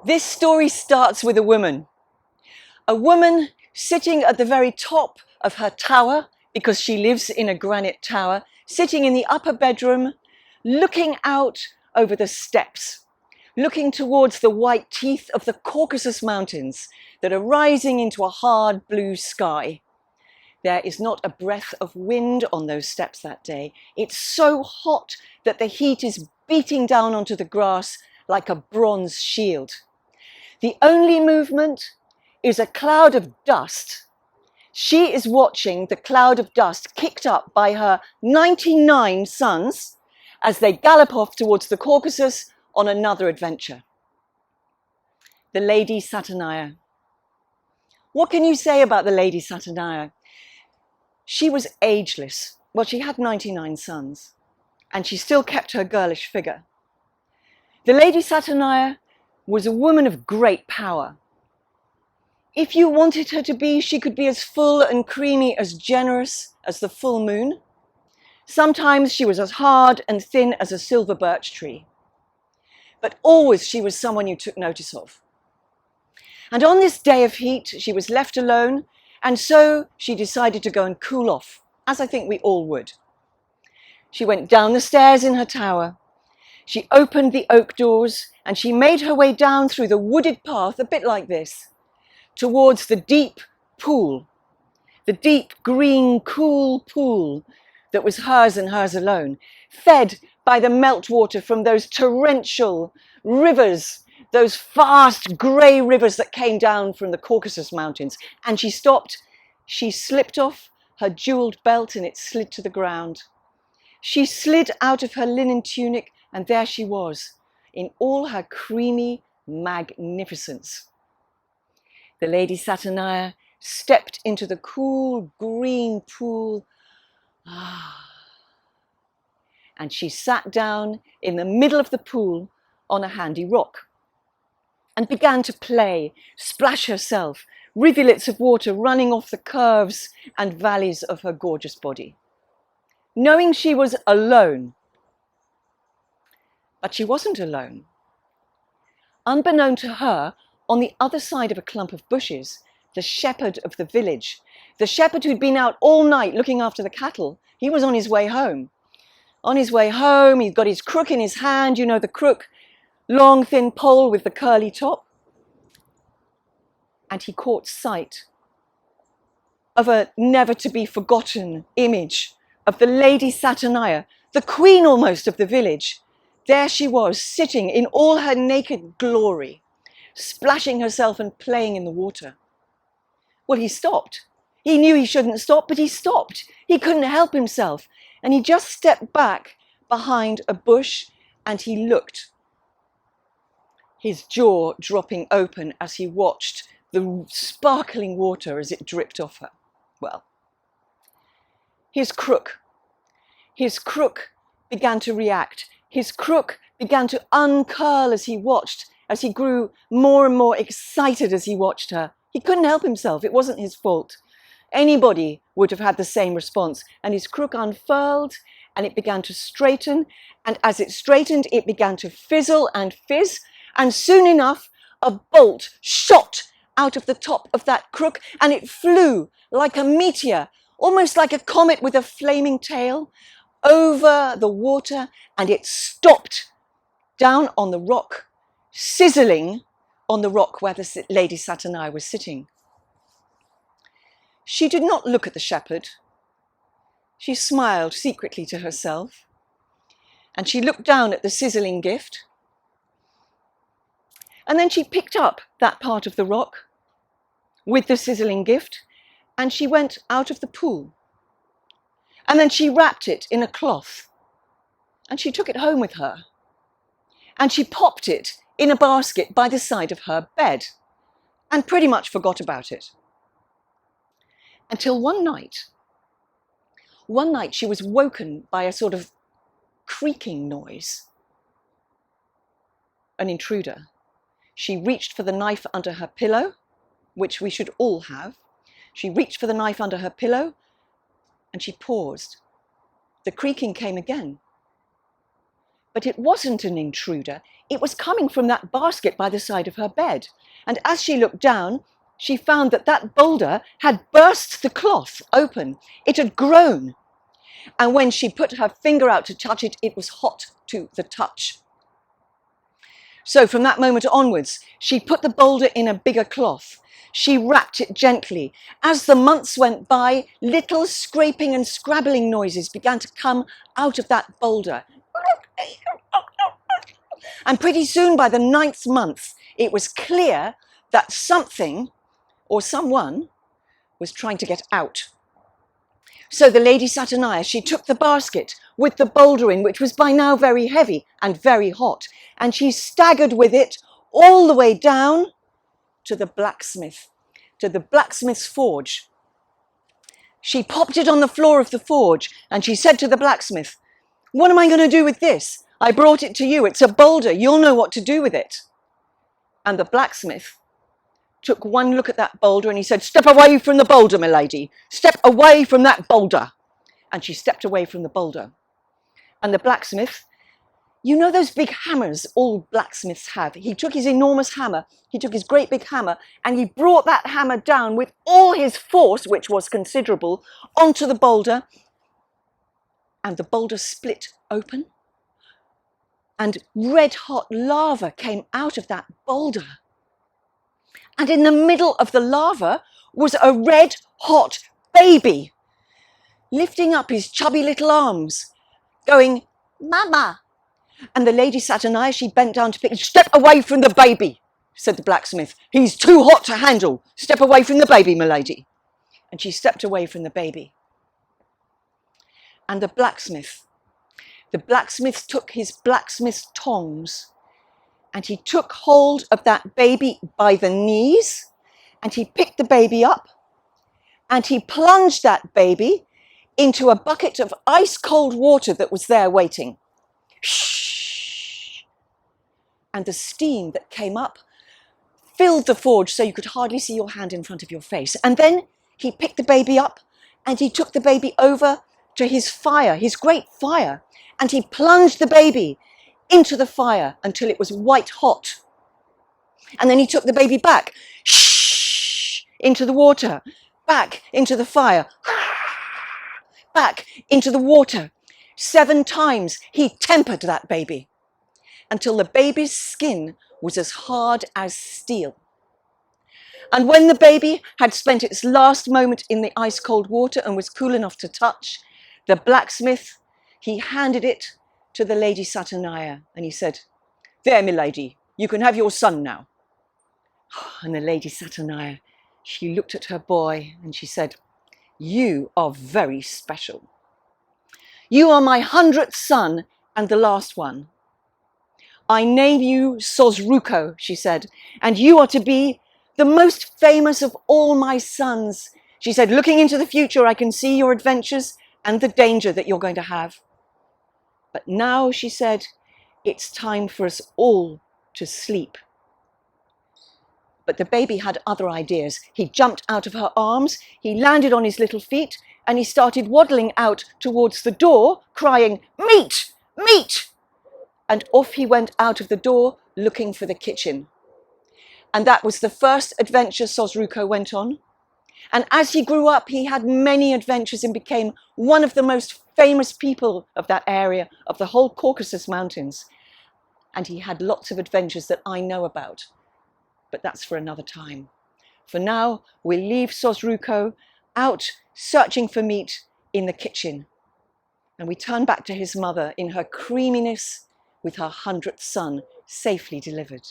This story starts with a woman sitting at the very top of her tower, because she lives in a granite tower, sitting in the upper bedroom, looking out over the steppes, looking towards the white teeth of the Caucasus Mountains that are rising into a hard blue sky. There is not a breath of wind on those steppes that day. It's so hot that the heat is beating down onto the grass like a bronze shield. The only movement is a cloud of dust. She is watching the cloud of dust kicked up by her 99 sons as they gallop off towards the Caucasus on another adventure. The Lady Saturnia. What can you say about the Lady Saturnia? She was ageless. Well, she had 99 sons, and she still kept her girlish figure. The Lady Saturnia was a woman of great power. If you wanted her to be, she could be as full and creamy, as generous as the full moon. Sometimes she was as hard and thin as a silver birch tree. But always she was someone you took notice of. And on this day of heat, she was left alone, and so she decided to go and cool off, as I think we all would. She went down the stairs in her tower. She opened the oak doors, and she made her way down through the wooded path, a bit like this, towards the deep pool, the deep, green, cool pool that was hers and hers alone, fed by the meltwater from those torrential rivers, those fast grey rivers that came down from the Caucasus Mountains. And she stopped. She slipped off her jewelled belt and it slid to the ground. She slid out of her linen tunic, and there she was, in all her creamy magnificence. The Lady Saturnia stepped into the cool green pool, and she sat down in the middle of the pool on a handy rock and began to play, splash herself, rivulets of water running off the curves and valleys of her gorgeous body, knowing she was alone. But she wasn't alone. Unbeknown to her, on the other side of a clump of bushes, the shepherd of the village, the shepherd who'd been out all night looking after the cattle, he was on his way home. On his way home, he'd got his crook in his hand, you know the crook, long thin pole with the curly top. And he caught sight of a never-to-be-forgotten image of the Lady Saturnia, the queen almost of the village. There she was, sitting in all her naked glory, splashing herself and playing in the water. Well, he stopped. He knew he shouldn't stop, but he stopped. He couldn't help himself. And he just stepped back behind a bush and he looked, his jaw dropping open as he watched the sparkling water as it dripped off her. Well, his crook began to react. His crook began to uncurl as he watched, as he grew more and more excited as he watched her. He couldn't help himself. It wasn't his fault. Anybody would have had the same response. And his crook unfurled and it began to straighten. And as it straightened, it began to fizzle and fizz. And soon enough, a bolt shot out of the top of that crook and it flew like a meteor, almost like a comet with a flaming tail, over the water, and it stopped down on the rock, sizzling on the rock where the Lady Saturnia was sitting. She did not look at the shepherd. She smiled secretly to herself, and she looked down at the sizzling gift. And then she picked up that part of the rock with the sizzling gift, and she went out of the pool. And then she wrapped it in a cloth, and she took it home with her. And she popped it in a basket by the side of her bed, and pretty much forgot about it. Until one night she was woken by a sort of creaking noise. An intruder. She reached for the knife under her pillow, which we should all have. She reached for the knife under her pillow, and she paused. The creaking came again. But it wasn't an intruder. It was coming from that basket by the side of her bed. And as she looked down, she found that that boulder had burst the cloth open. It had grown. And when she put her finger out to touch it, it was hot to the touch. So from that moment onwards, she put the boulder in a bigger cloth. She wrapped it gently. As the months went by, little scraping and scrabbling noises began to come out of that boulder. And pretty soon, by the 9th month, it was clear that something or someone was trying to get out. So the Lady Saturnia, she took the basket with the boulder in, which was by now very heavy and very hot, and she staggered with it all the way down to the blacksmith's forge. She popped it on the floor of the forge, and she said to the blacksmith, "What am I going to do with this? I brought it to you. It's a boulder. You'll know what to do with it." And the blacksmith took one look at that boulder and he said, "Step away from the boulder, my lady. Step away from that boulder." And she stepped away from the boulder. And the blacksmith, you know those big hammers all blacksmiths have? He took his enormous hammer, he took his great big hammer, and he brought that hammer down with all his force, which was considerable, onto the boulder. And the boulder split open. And red-hot lava came out of that boulder. And in the middle of the lava was a red-hot baby, lifting up his chubby little arms, going, "Mama." And the Lady Saturnia, she bent down to pick, "Step away from the baby," said the blacksmith. "He's too hot to handle. Step away from the baby, my lady." And she stepped away from the baby. And the blacksmith took his blacksmith's tongs, and he took hold of that baby by the knees, and he picked the baby up, and he plunged that baby into a bucket of ice-cold water that was there waiting. Shh! And the steam that came up filled the forge so you could hardly see your hand in front of your face. And then he picked the baby up, and he took the baby over to his fire, his great fire, and he plunged the baby into the fire until it was white hot. And then he took the baby back, into the water, back into the fire, back into the water. 7 times he tempered that baby until the baby's skin was as hard as steel. And when the baby had spent its last moment in the ice-cold water and was cool enough to touch, the blacksmith, he handed it to the Lady Saturnia, and he said, "There, my lady, you can have your son now." And the Lady Saturnia, she looked at her boy and she said, "You are very special. You are my 100th son and the last one. I name you Sosruquo," she said, "and you are to be the most famous of all my sons." She said, "Looking into the future, I can see your adventures and the danger that you're going to have. But now," she said, "it's time for us all to sleep." But the baby had other ideas. He jumped out of her arms, he landed on his little feet, and he started waddling out towards the door, crying, "Meat! Meat!" And off he went out of the door, looking for the kitchen. And that was the first adventure Sosruquo went on. And as he grew up, he had many adventures and became one of the most famous people of that area, of the whole Caucasus Mountains. And he had lots of adventures that I know about. But that's for another time. For now, we'll leave Sosruquo out searching for meat in the kitchen. And we turn back to his mother in her creaminess with her 100th son safely delivered.